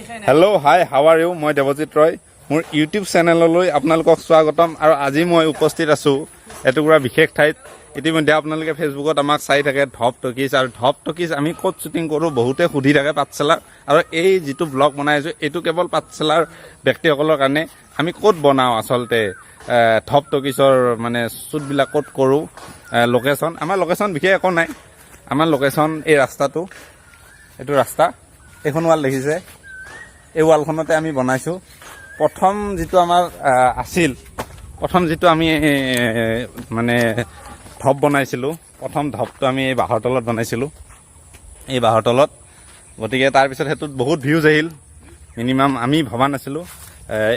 hello' hi how are you মই দেৱজিৎ ৰয় মোৰ YouTube চেনেললৈ আপোনালোকক স্বাগতম আৰু আজি মই উপস্থিত আছোঁ এটুকুৰা বিশেষ ঠাইত ইতিমধ্যে আপোনালোকে ফেচবুকত আমাক চাই থাকে ধপ টকিজ আৰু ধপ টকিজ আমি ক'ত শ্বুটিং কৰোঁ বহুতে সুধি থাকে পাঠশালা আৰু এই যিটো ব্লগ বনাই আছোঁ এইটো কেৱল পাঠশালাৰ ব্যক্তিসকলৰ কাৰণে আমি ক'ত বনাওঁ আচলতে ধপ টকিজৰ মানে শ্বুটবিলাক ক'ত কৰোঁ লোকেশ্যন আমাৰ লোকেশ্যন বিশেষ একো নাই আমাৰ লোকেশ্যন এই ৰাস্তাটো এইটো ৰাস্তা এইখন ৱাল দেখিছে এই ৱালখনতে আমি বনাইছোঁ প্ৰথম যিটো আমাৰ আছিল প্ৰথম যিটো আমি মানে ধপ বনাইছিলোঁ প্ৰথম ধপটো আমি এই বাঁহৰ তলত বনাইছিলোঁ এই বাঁহৰ তলত গতিকে তাৰপিছত সেইটোত বহুত ভিউজ আহিল মিনিমাম আমি ভবা নাছিলোঁ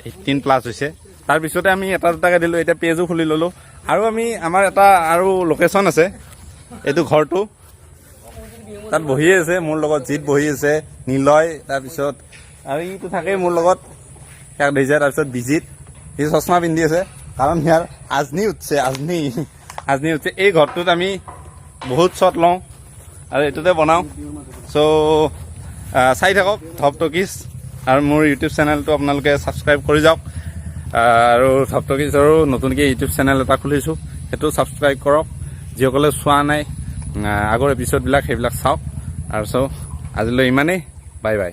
18+ হৈছে তাৰপিছতে আমি এটা দুটাকৈ দিলোঁ এতিয়া পেজো খুলি ল'লোঁ আৰু আমি আমাৰ এটা আৰু লোকেশ্যন আছে এইটো ঘৰটো তাত বহি আছে মোৰ লগত জিত বহি আছে নিলয় তাৰপিছত আৰু ইটো থাকেই মোৰ লগত ইয়াক দেখিছে তাৰপিছত বিজিত সি চশমা পিন্ধি আছে কাৰণ ইয়াৰ আজনি উঠছে এই ঘৰটোত আমি বহুত শ্বট লওঁ আৰু এইটোতে বনাওঁ চ' চাই থাকক ধপ টকিজ আৰু মোৰ ইউটিউব চেনেলটো আপোনালোকে ছাবস্ক্ৰাইব কৰি যাওক আৰু ধপ টকিজৰো নতুনকৈ ইউটিউব চেনেল এটা খুলিছোঁ সেইটো ছাবস্ক্ৰাইব কৰক যিসকলে চোৱা নাই আগৰ এপিছ'ডবিলাক সেইবিলাক চাওক আৰু চ' আজিলৈ ইমানেই বাই বাই